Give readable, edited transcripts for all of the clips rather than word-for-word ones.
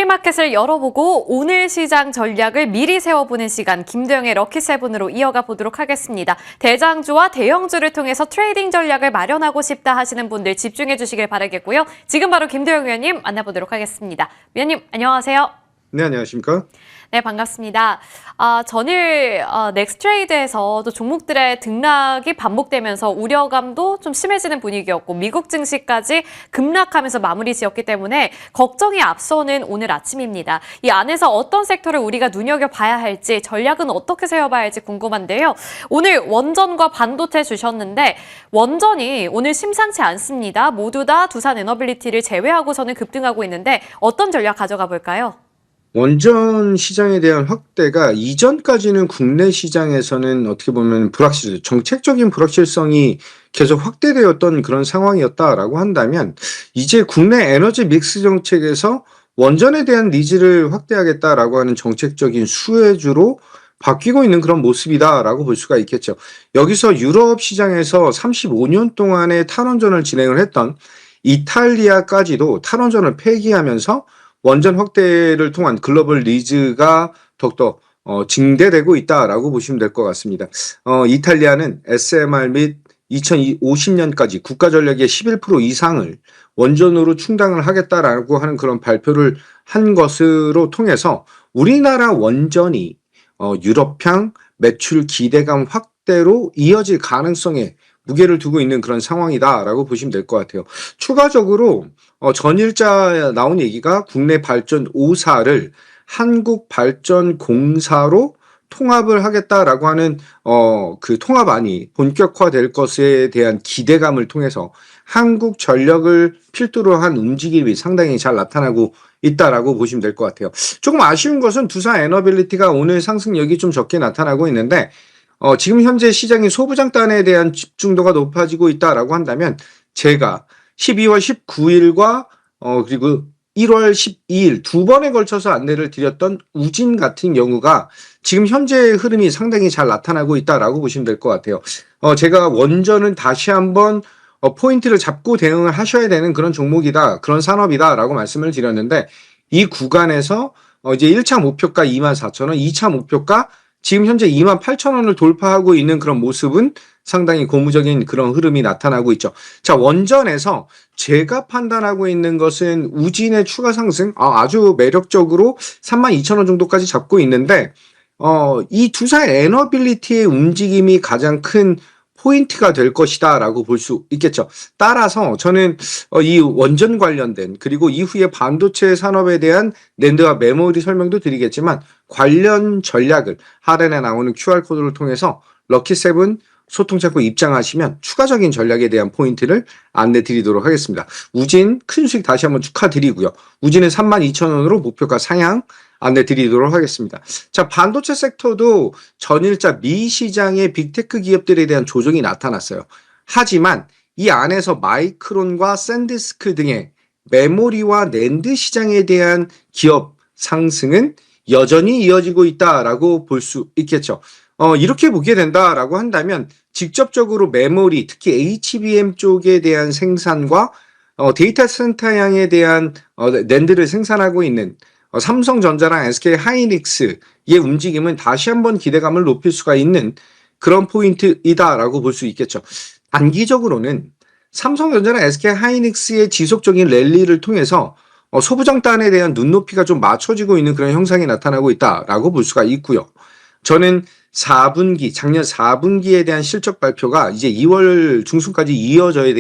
프리마켓을 열어보고 오늘 시장 전략을 미리 세워보는 시간, 김도영의 럭키세븐으로 이어가 보도록 하겠습니다. 대장주와 대형주를 통해서 트레이딩 전략을 마련하고 싶다 하시는 분들 집중해 주시길 바라겠고요. 지금 바로 김도영 위원님 만나보도록 하겠습니다. 위원님, 안녕하세요. 네, 안녕하십니까? 네, 반갑습니다. 전일 넥스트레이드에서 또 종목들의 등락이 반복되면서 우려감도 좀 심해지는 분위기였고 미국 증시까지 급락하면서 마무리 지었기 때문에 걱정이 앞서는 오늘 아침입니다. 이 안에서 어떤 섹터를 우리가 눈여겨봐야 할지 전략은 어떻게 세워봐야 할지 궁금한데요. 오늘 원전과 반도체 주셨는데 원전이 오늘 심상치 않습니다. 모두 다 두산 에너빌리티를 제외하고서는 급등하고 있는데 어떤 전략 가져가 볼까요? 원전 시장에 대한 확대가 이전까지는 국내 시장에서는 어떻게 보면 정책적인 불확실성이 계속 확대되었던 그런 상황이었다라고 한다면 이제 국내 에너지 믹스 정책에서 원전에 대한 니즈를 확대하겠다라고 하는 정책적인 수혜주로 바뀌고 있는 그런 모습이다라고 볼 수가 있겠죠. 여기서 유럽 시장에서 35년 동안의 탈원전을 진행을 했던 이탈리아까지도 탈원전을 폐기하면서 원전 확대를 통한 글로벌 니즈가 더욱더 증대되고 있다라고 보시면 될 것 같습니다. 이탈리아는 SMR 및 2050년까지 국가 전력의 11% 이상을 원전으로 충당을 하겠다라고 하는 그런 발표를 한 것으로 통해서 우리나라 원전이 유럽향 매출 기대감 확대로 이어질 가능성에 무게를 두고 있는 그런 상황이다라고 보시면 될 것 같아요. 추가적으로 전일자 나온 얘기가 국내 발전 5사를 한국발전공사로 통합을 하겠다라고 하는 그 통합안이 본격화될 것에 대한 기대감을 통해서 한국전력을 필두로 한 움직임이 상당히 잘 나타나고 있다라고 보시면 될 것 같아요. 조금 아쉬운 것은 두산 에너빌리티가 오늘 상승력이 좀 적게 나타나고 있는데 지금 현재 시장이 소부장단에 대한 집중도가 높아지고 있다라고 한다면 제가 12월 19일과 그리고 1월 12일 두 번에 걸쳐서 안내를 드렸던 우진 같은 경우가 지금 현재 흐름이 상당히 잘 나타나고 있다라고 보시면 될 것 같아요. 제가 원전은 다시 한번 포인트를 잡고 대응을 하셔야 되는 그런 종목이다, 그런 산업이다라고 말씀을 드렸는데 이 구간에서 이제 1차 목표가 24,000원, 2차 목표가 지금 현재 28,000원을 돌파하고 있는 그런 모습은 상당히 고무적인 그런 흐름이 나타나고 있죠. 자, 원전에서 제가 판단하고 있는 것은 우진의 추가 상승, 아주 매력적으로 32,000원 정도까지 잡고 있는데, 이 두산 에너빌리티의 움직임이 가장 큰 포인트가 될 것이다 라고 볼 수 있겠죠. 따라서 저는 이 원전 관련된 그리고 이후에 반도체 산업에 대한 낸드와 메모리 설명도 드리겠지만 관련 전략을 하단에 나오는 QR코드를 통해서 럭키세븐 소통창구 입장하시면 추가적인 전략에 대한 포인트를 안내 드리도록 하겠습니다. 우진 큰 수익 다시 한번 축하드리고요. 우진은 32,000원으로 목표가 상향 안내 드리도록 하겠습니다. 자, 반도체 섹터도 전일자 미 시장의 빅테크 기업들에 대한 조정이 나타났어요. 하지만 이 안에서 마이크론과 샌디스크 등의 메모리와 낸드 시장에 대한 기업 상승은 여전히 이어지고 있다라고 볼 수 있겠죠. 이렇게 보게 된다라고 한다면 직접적으로 메모리, 특히 HBM 쪽에 대한 생산과 데이터 센터향에 대한 낸드를 생산하고 있는 삼성전자랑 SK 하이닉스의 움직임은 다시 한번 기대감을 높일 수가 있는 그런 포인트이다라고 볼 수 있겠죠. 단기적으로는 삼성전자랑 SK 하이닉스의 지속적인 랠리를 통해서 소부장단에 대한 눈높이가 좀 맞춰지고 있는 그런 형상이 나타나고 있다라고 볼 수가 있고요. 저는 작년 4분기에 대한 실적 발표가 이제 2월 중순까지 이루어져야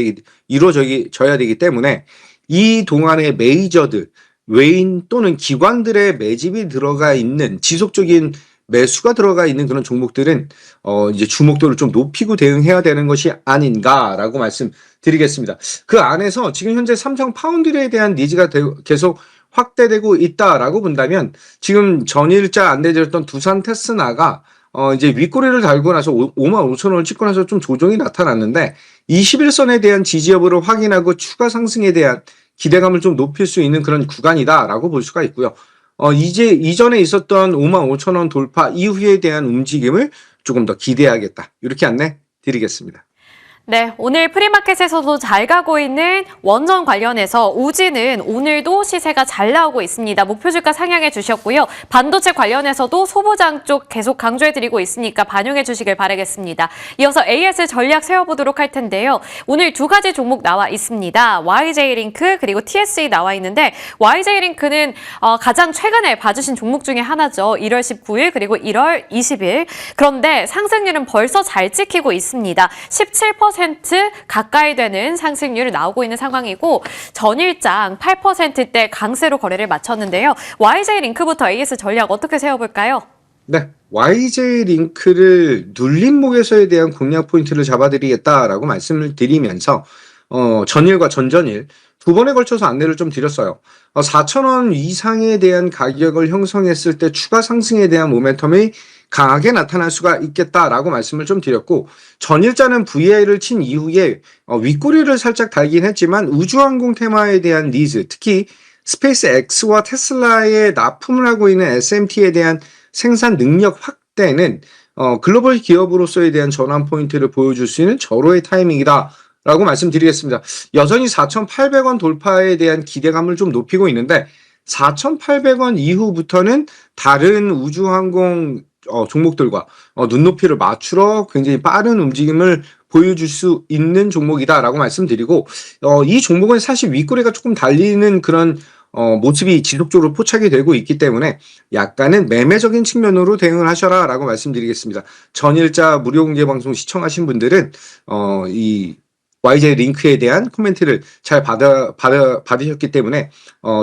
되기 때문에 이 동안의 메이저들, 외인 또는 기관들의 매집이 들어가 있는 지속적인 매수가 들어가 있는 그런 종목들은 이제 주목도를 좀 높이고 대응해야 되는 것이 아닌가라고 말씀드리겠습니다. 그 안에서 지금 현재 삼성 파운드리에 대한 니즈가 계속 확대되고 있다라고 본다면 지금 전일자 안내드렸던 두산 테스나가 이제 윗꼬리를 달고 나서 55,000원을 찍고 나서 좀 조정이 나타났는데 21선에 대한 지지 여부를 확인하고 추가 상승에 대한 기대감을 좀 높일 수 있는 그런 구간이다라고 볼 수가 있고요. 이제 이전에 있었던 55,000원 돌파 이후에 대한 움직임을 조금 더 기대하겠다. 이렇게 안내 드리겠습니다. 네, 오늘 프리마켓에서도 잘 가고 있는 원전 관련해서 우지는 오늘도 시세가 잘 나오고 있습니다. 목표 주가 상향해 주셨고요. 반도체 관련해서도 소부장 쪽 계속 강조해드리고 있으니까 반영해 주시길 바라겠습니다. 이어서 AS 전략 세워보도록 할 텐데요. 오늘 두 가지 종목 나와 있습니다. YJ링크 그리고 TSE 나와 있는데 YJ링크는 가장 최근에 봐주신 종목 중에 하나죠. 1월 19일 그리고 1월 20일. 그런데 상승률은 벌써 잘 찍히고 있습니다. 17% 가까이 되는 상승률이 나오고 있는 상황이고 전일장 8%대 강세로 거래를 마쳤는데요. YJ링크부터 AS 전략 어떻게 세워볼까요? 네, YJ링크를 눌림목에서에 대한 공략 포인트를 잡아드리겠다라고 말씀을 드리면서 전일과 전전일 두 번에 걸쳐서 안내를 좀 드렸어요. 4,000원 이상에 대한 가격을 형성했을 때 추가 상승에 대한 모멘텀이 강하게 나타날 수가 있겠다라고 말씀을 좀 드렸고 전일자는 VI를 친 이후에 윗꼬리를 살짝 달긴 했지만 우주항공 테마에 대한 니즈, 특히 스페이스X와 테슬라에 납품을 하고 있는 SMT에 대한 생산 능력 확대는 글로벌 기업으로서에 대한 전환 포인트를 보여줄 수 있는 절호의 타이밍이다. 라고 말씀드리겠습니다. 여전히 4,800원 돌파에 대한 기대감을 좀 높이고 있는데 4,800원 이후부터는 다른 우주항공 종목들과 눈높이를 맞추러 굉장히 빠른 움직임을 보여줄 수 있는 종목이다라고 말씀드리고 이 종목은 사실 윗꼬리가 조금 달리는 그런 모습이 지속적으로 포착이 되고 있기 때문에 약간은 매매적인 측면으로 대응을 하셔라 라고 말씀드리겠습니다. 전일자 무료 공개 방송 시청하신 분들은 이 YJ 링크에 대한 코멘트를 잘 받으셨기 때문에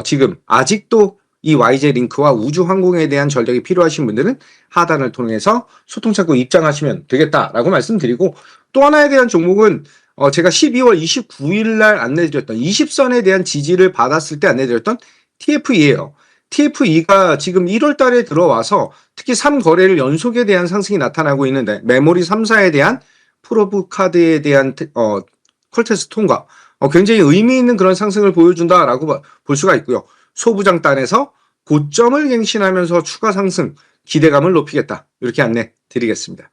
지금 아직도 이 YJ 링크와 우주항공에 대한 전략이 필요하신 분들은 하단을 통해서 소통 창구 입장하시면 되겠다라고 말씀드리고 또 하나에 대한 종목은 제가 12월 29일 날 안내드렸던 20선에 대한 지지를 받았을 때 안내드렸던 TFE예요. TFE가 지금 1월 달에 들어와서 특히 3거래를 연속에 대한 상승이 나타나고 있는데 메모리 3사에 대한 프로브 카드에 대한 컬테스트 통과 굉장히 의미 있는 그런 상승을 보여준다라고 볼 수가 있고요. 소부장 단에서 고점을 갱신하면서 추가 상승 기대감을 높이겠다. 이렇게 안내 드리겠습니다.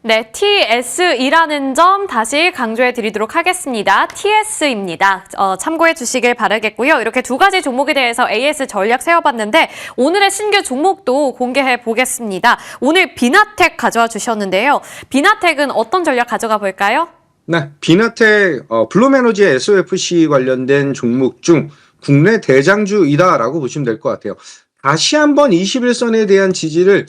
네, TSE라는 점 다시 강조해 드리도록 하겠습니다. TS입니다. 참고해 주시길 바라겠고요. 이렇게 두 가지 종목에 대해서 AS 전략 세워봤는데 오늘의 신규 종목도 공개해 보겠습니다. 오늘 비나텍 가져와 주셨는데요. 비나텍은 어떤 전략 가져가 볼까요? 네, 비나텍 블룸에너지의 SOFC 관련된 종목 중 국내 대장주이다라고 보시면 될 것 같아요. 다시 한번 21선에 대한 지지를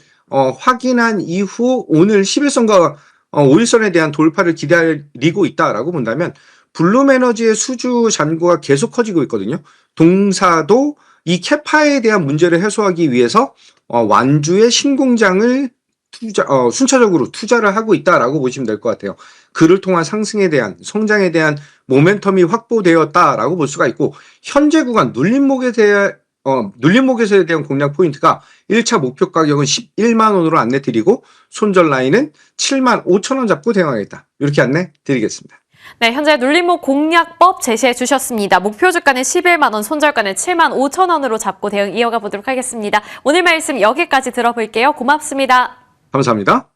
확인한 이후 오늘 11선과 5일선에 대한 돌파를 기다리고 있다라고 본다면 블룸에너지의 수주 잔고가 계속 커지고 있거든요. 동사도 이 캐파에 대한 문제를 해소하기 위해서 완주의 신공장을 순차적으로 투자를 하고 있다라고 보시면 될 것 같아요. 그를 통한 상승에 대한 성장에 대한 모멘텀이 확보되었다라고 볼 수가 있고 현재 구간 눌림목에서에 대한 공략 포인트가 1차 목표 가격은 11만 원으로 안내 드리고 손절 라인은 7만 5천 원 잡고 대응하겠다. 이렇게 안내 드리겠습니다. 네, 현재 눌림목 공략법 제시해 주셨습니다. 목표 주가는 11만 원, 손절가는 7만 5천 원으로 잡고 대응 이어가 보도록 하겠습니다. 오늘 말씀 여기까지 들어볼게요. 고맙습니다. 감사합니다.